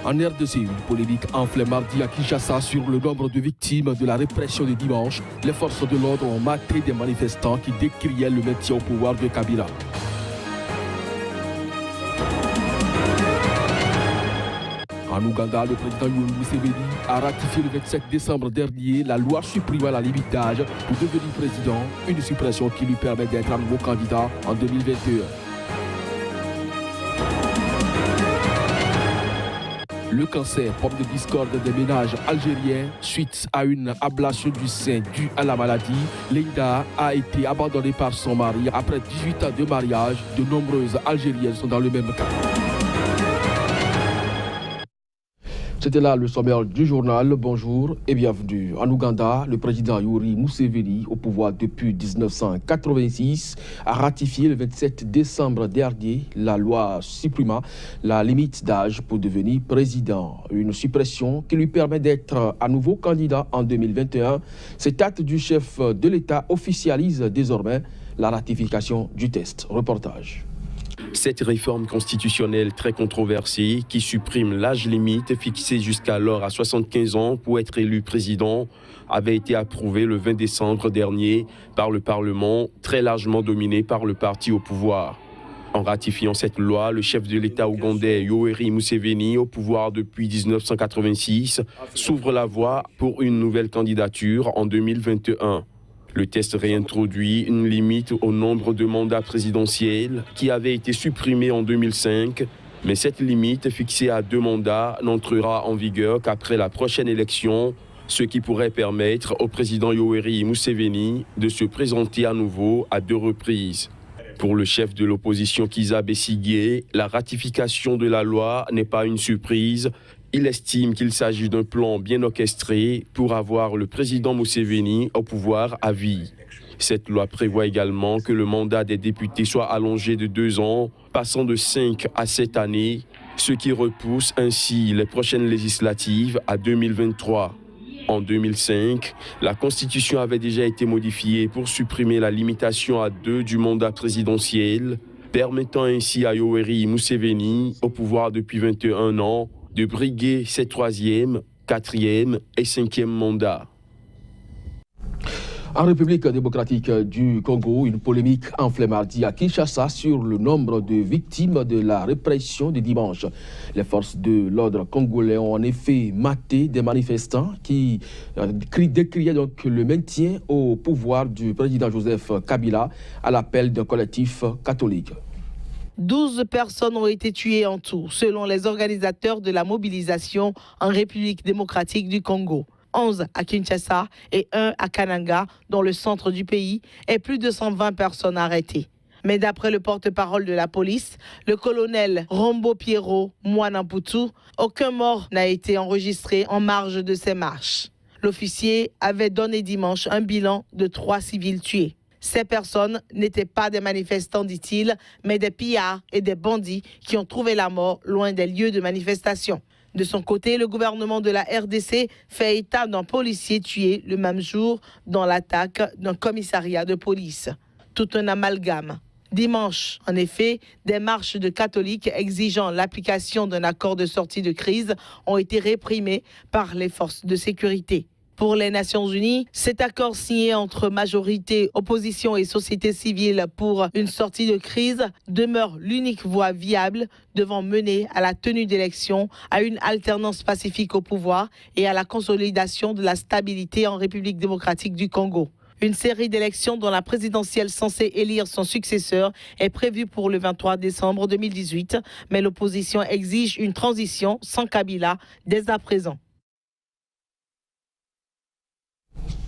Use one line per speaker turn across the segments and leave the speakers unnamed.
En RDC, une polémique enflée mardi à Kinshasa sur le nombre de victimes de la répression de dimanche. Les forces de l'ordre ont maté des manifestants qui décriaient le maintien au pouvoir de Kabila. En Ouganda, le président Yoweri Museveni a ratifié le 27 décembre dernier la loi supprimant la limite d'âge pour devenir président, une suppression qui lui permet d'être un nouveau candidat en 2021. Le cancer, porte de discorde des ménages algériens suite à une ablation du sein due à la maladie. Linda a été abandonnée par son mari après 18 ans de mariage. De nombreuses Algériennes sont dans le même cas. C'était là le sommaire du journal. Bonjour et bienvenue. En Ouganda, le président Yoweri Museveni, au pouvoir depuis 1986, a ratifié le 27 décembre dernier la loi supprimant la limite d'âge pour devenir président. Une suppression qui lui permet d'être à nouveau candidat en 2021. Cet acte du chef de l'État officialise désormais la ratification du test. Reportage.
Cette réforme constitutionnelle très controversée qui supprime l'âge limite fixé jusqu'alors à 75 ans pour être élu président avait été approuvée le 20 décembre dernier par le Parlement, très largement dominé par le parti au pouvoir. En ratifiant cette loi, le chef de l'État ougandais Yoweri Museveni, au pouvoir depuis 1986, s'ouvre la voie pour une nouvelle candidature en 2021. Le test réintroduit une limite au nombre de mandats présidentiels qui avait été supprimée en 2005, mais cette limite fixée à 2 mandats n'entrera en vigueur qu'après la prochaine élection, ce qui pourrait permettre au président Yoweri Museveni de se présenter à nouveau à 2 reprises. Pour le chef de l'opposition Kizza Besigye, la ratification de la loi n'est pas une surprise. Il estime qu'il s'agit d'un plan bien orchestré pour avoir le président Museveni au pouvoir à vie. Cette loi prévoit également que le mandat des députés soit allongé de 2 ans, passant de 5 à 7 années, ce qui repousse ainsi les prochaines législatives à 2023. En 2005, la Constitution avait déjà été modifiée pour supprimer la limitation à 2 du mandat présidentiel, permettant ainsi à Yoweri Museveni, au pouvoir depuis 21 ans, de briguer ses 3e, 4e et 5e mandats.
En République démocratique du Congo, une polémique enflée mardi à Kinshasa sur le nombre de victimes de la répression de dimanche. Les forces de l'ordre congolais ont en effet maté des manifestants qui décriaient donc le maintien au pouvoir du président Joseph Kabila à l'appel d'un collectif catholique.
12 personnes ont été tuées en tout, selon les organisateurs de la mobilisation en République démocratique du Congo. 11 à Kinshasa et 1 à Kananga, dans le centre du pays, et plus de 120 personnes arrêtées. Mais d'après le porte-parole de la police, le colonel Rombo Pierrot Mwanamputu, aucun mort n'a été enregistré en marge de ces marches. L'officier avait donné dimanche un bilan de 3 civils tués. Ces personnes n'étaient pas des manifestants, dit-il, mais des pillards et des bandits qui ont trouvé la mort loin des lieux de manifestation. De son côté, le gouvernement de la RDC fait état d'un policier tué le même jour dans l'attaque d'un commissariat de police. Tout un amalgame. Dimanche, en effet, des marches de catholiques exigeant l'application d'un accord de sortie de crise ont été réprimées par les forces de sécurité. Pour les Nations Unies, cet accord signé entre majorité, opposition et société civile pour une sortie de crise demeure l'unique voie viable devant mener à la tenue d'élections, à une alternance pacifique au pouvoir et à la consolidation de la stabilité en République démocratique du Congo. Une série d'élections dont la présidentielle censée élire son successeur est prévue pour le 23 décembre 2018, mais l'opposition exige une transition sans Kabila dès à présent.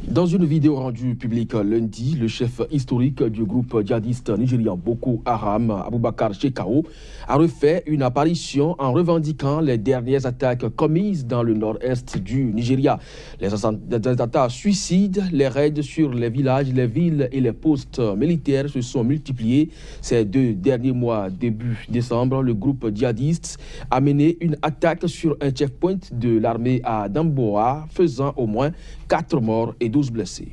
Dans une vidéo rendue publique lundi, le chef historique du groupe djihadiste nigérian Boko Haram, Aboubakar Shekau, a refait une apparition en revendiquant les dernières attaques commises dans le nord-est du Nigeria. Les attentats suicides, les raids sur les villages, les villes et les postes militaires se sont multipliés. Ces 2 derniers mois, début décembre, le groupe djihadiste a mené une attaque sur un checkpoint de l'armée à Damboa, faisant au moins 4 morts et 12 blessés.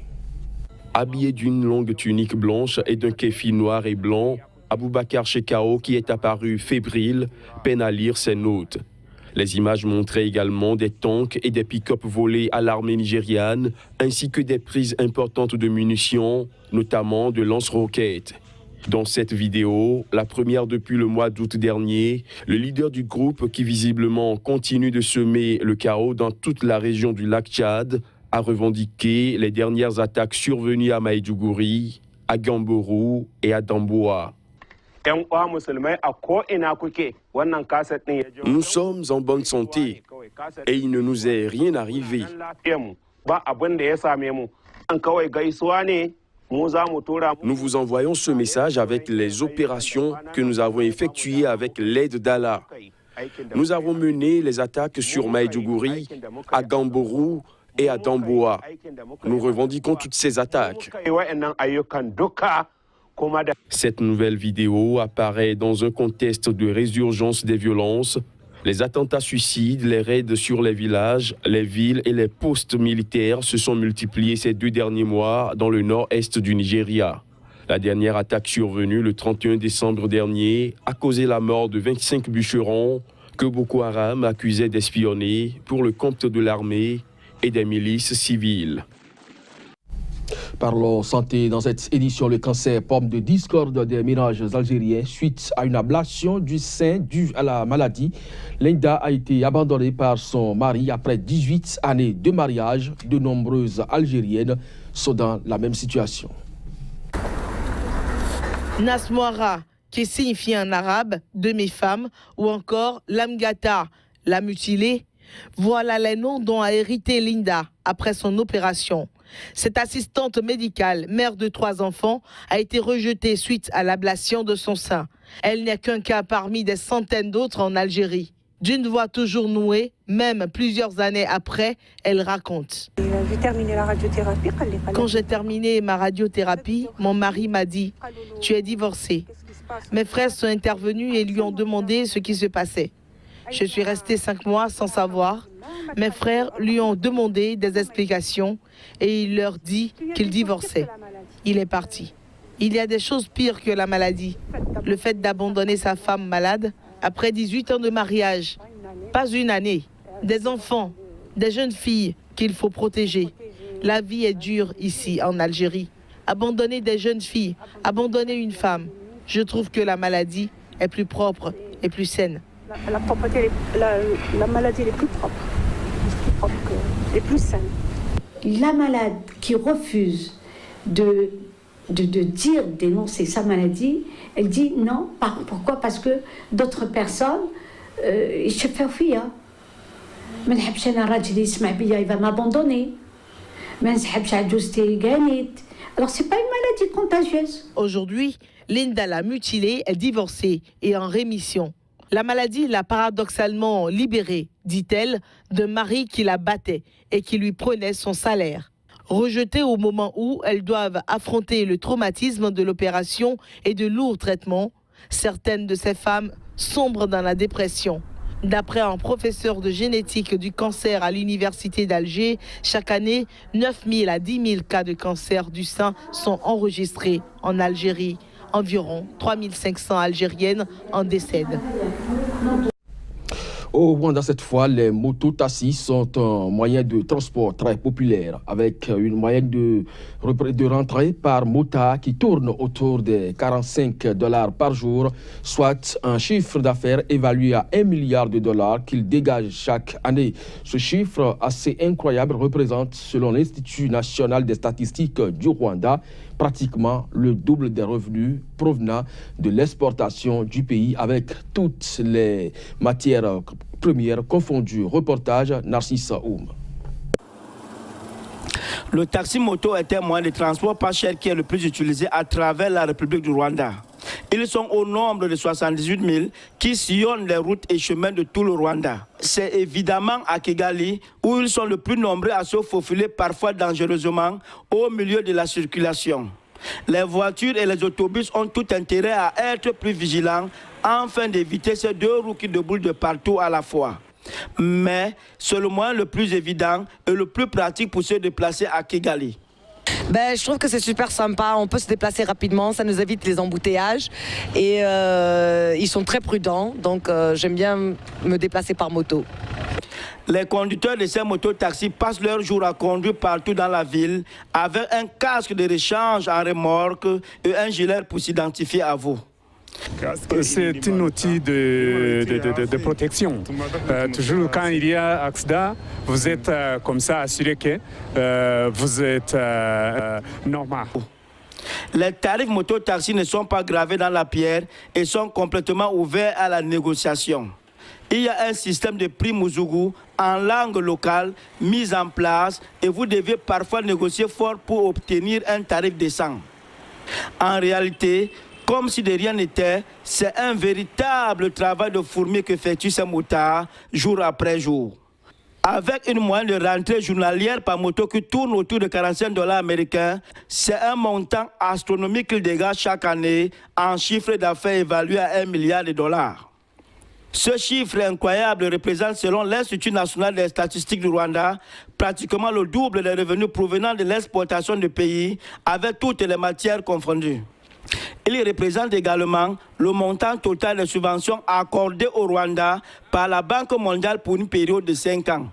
Habillé d'une longue tunique blanche et d'un kéfi noir et blanc, Aboubakar Shekau, qui est apparu fébrile, peine à lire ses notes. Les images montraient également des tanks et des pick-up volés à l'armée nigériane, ainsi que des prises importantes de munitions, notamment de lance-roquettes. Dans cette vidéo, la première depuis le mois d'août dernier, le leader du groupe, qui visiblement continue de semer le chaos dans toute la région du lac Tchad, a revendiqué les dernières attaques survenues à Maïdougouri, à Gamborou et à Damboa. Nous sommes en bonne santé et il ne nous est rien arrivé. Nous vous envoyons ce message avec les opérations que nous avons effectuées avec l'aide d'Allah. Nous avons mené les attaques sur Maïdougouri, à Gamborou et à Damboa. Nous revendiquons toutes ces attaques. Cette nouvelle vidéo apparaît dans un contexte de résurgence des violences. Les attentats suicides, les raids sur les villages, les villes et les postes militaires se sont multipliés ces 2 derniers mois dans le nord-est du Nigeria. La dernière attaque survenue le 31 décembre dernier a causé la mort de 25 bûcherons que Boko Haram accusait d'espionner pour le compte de l'armée et des milices civiles.
Parlons santé. Dans cette édition, le cancer pomme de discorde des ménages algériens suite à une ablation du sein due à la maladie. Linda a été abandonnée par son mari après 18 années de mariage. De nombreuses Algériennes sont dans la même situation.
Nasmoara, qui signifie en arabe « de mes femmes » ou encore Lamgata, la mutilée. Voilà les noms dont a hérité Linda après son opération. Cette assistante médicale, mère de 3 enfants, a été rejetée suite à l'ablation de son sein. Elle n'est qu'un cas parmi des centaines d'autres en Algérie. D'une voix toujours nouée, même plusieurs années après, elle raconte.
J'ai terminé la radiothérapie.
Quand j'ai terminé ma radiothérapie, mon mari m'a dit « Tu es divorcée ». Mes frères sont intervenus et lui ont demandé ce qui se passait. Je suis restée 5 mois sans savoir. Mes frères lui ont demandé des explications et il leur dit qu'il divorçait. Il est parti. Il y a des choses pires que la maladie. Le fait d'abandonner sa femme malade après 18 ans de mariage, pas une année, des enfants, des jeunes filles qu'il faut protéger. La vie est dure ici en Algérie. Abandonner des jeunes filles, abandonner une femme, je trouve que la maladie est plus propre et plus saine.
La maladie est plus propre, et plus saine.
La malade qui refuse de dénoncer sa maladie, elle dit non. Pourquoi? Parce que d'autres personnes, il va m'abandonner. Alors c'est pas une maladie contagieuse.
Aujourd'hui, Linda la mutilée est divorcée et en rémission. La maladie l'a paradoxalement libérée, dit-elle, d'un mari qui la battait et qui lui prenait son salaire. Rejetée au moment où elles doivent affronter le traumatisme de l'opération et de lourds traitements, certaines de ces femmes sombrent dans la dépression. D'après un professeur de génétique du cancer à l'université d'Alger, chaque année, 9 000 à 10 000 cas de cancer du sein sont enregistrés en Algérie. Environ 3 500 Algériennes en décèdent.
Au Rwanda, cette fois, les motos-taxis sont un moyen de transport très populaire, avec une moyenne de rentrée par motard qui tourne autour des $45 par jour, soit un chiffre d'affaires évalué à $1 milliard qu'il dégage chaque année. Ce chiffre assez incroyable représente, selon l'Institut national des statistiques du Rwanda, pratiquement le double des revenus provenant de l'exportation du pays avec toutes les matières premières confondues. Reportage Narcisse Oum.
Le taxi-moto est un moyen de transport pas cher qui est le plus utilisé à travers la République du Rwanda. Ils sont au nombre de 78 000 qui sillonnent les routes et chemins de tout le Rwanda. C'est évidemment à Kigali où ils sont le plus nombreux à se faufiler parfois dangereusement au milieu de la circulation. Les voitures et les autobus ont tout intérêt à être plus vigilants afin d'éviter ces 2 roues qui déboulent de partout à la fois. Mais c'est le moyen le plus évident et le plus pratique pour se déplacer à Kigali.
Je trouve que c'est super sympa, on peut se déplacer rapidement, ça nous évite les embouteillages et ils sont très prudents, donc j'aime bien me déplacer par moto.
Les conducteurs de ces mototaxis passent leur jour à conduire partout dans la ville avec un casque de rechange en remorque et un gilet pour s'identifier à vous.
C'est un outil de protection. Toujours quand il y a accident, vous êtes comme ça assuré que vous êtes normal.
Les tarifs mototaxis ne sont pas gravés dans la pierre et sont complètement ouverts à la négociation. Il y a un système de prix Muzugu en langue locale mis en place et vous devez parfois négocier fort pour obtenir un tarif décent. En réalité, comme si de rien n'était, c'est un véritable travail de fourmi qu'effectuent ces motards jour après jour. Avec une moyenne de rentrée journalière par moto qui tourne autour de 45 $ américains, c'est un montant astronomique qu'ils dégagent chaque année en chiffre d'affaires évalué à $1 milliard. Ce chiffre incroyable représente, selon l'Institut national des statistiques du Rwanda, pratiquement le double des revenus provenant de l'exportation du pays, avec toutes les matières confondues. Il représente également le montant total des subventions accordées au Rwanda par la Banque mondiale pour une période de 5 ans.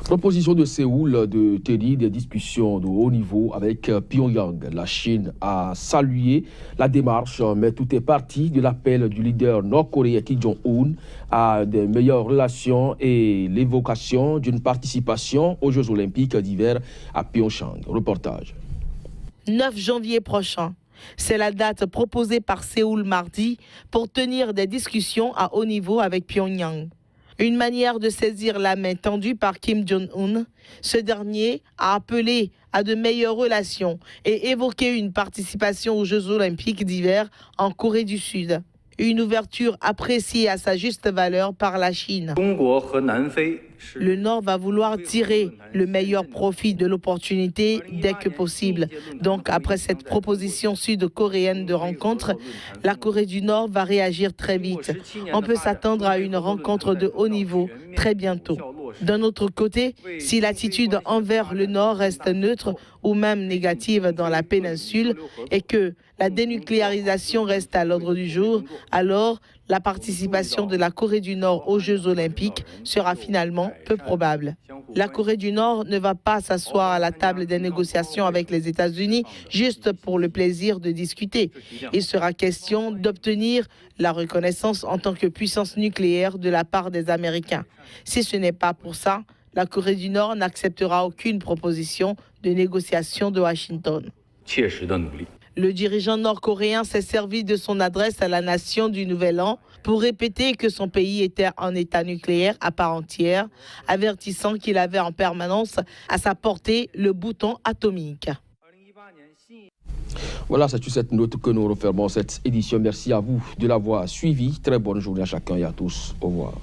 Proposition de Séoul de tenir des discussions de haut niveau avec Pyongyang. La Chine a salué la démarche, mais tout est parti de l'appel du leader nord-coréen Kim Jong-un à de meilleures relations et l'évocation d'une participation aux Jeux Olympiques d'hiver à Pyeongchang. Reportage.
9 janvier prochain. C'est la date proposée par Séoul mardi pour tenir des discussions à haut niveau avec Pyongyang. Une manière de saisir la main tendue par Kim Jong-un. Ce dernier a appelé à de meilleures relations et évoqué une participation aux Jeux Olympiques d'hiver en Corée du Sud. Une ouverture appréciée à sa juste valeur par la Chine. Le Nord va vouloir tirer le meilleur profit de l'opportunité dès que possible. Donc, après cette proposition sud-coréenne de rencontre, la Corée du Nord va réagir très vite. On peut s'attendre à une rencontre de haut niveau très bientôt. D'un autre côté, si l'attitude envers le Nord reste neutre ou même négative dans la péninsule et que la dénucléarisation reste à l'ordre du jour, alors la participation de la Corée du Nord aux Jeux Olympiques sera finalement peu probable. La Corée du Nord ne va pas s'asseoir à la table des négociations avec les États-Unis juste pour le plaisir de discuter. Il sera question d'obtenir la reconnaissance en tant que puissance nucléaire de la part des Américains. Si ce n'est pas pour ça, la Corée du Nord n'acceptera aucune proposition de négociation de Washington. Le dirigeant nord-coréen s'est servi de son adresse à la nation du Nouvel An pour répéter que son pays était en état nucléaire à part entière, avertissant qu'il avait en permanence à sa portée le bouton atomique.
Voilà, c'est sur cette note que nous refermons cette édition. Merci à vous de l'avoir suivi. Très bonne journée à chacun et à tous. Au revoir.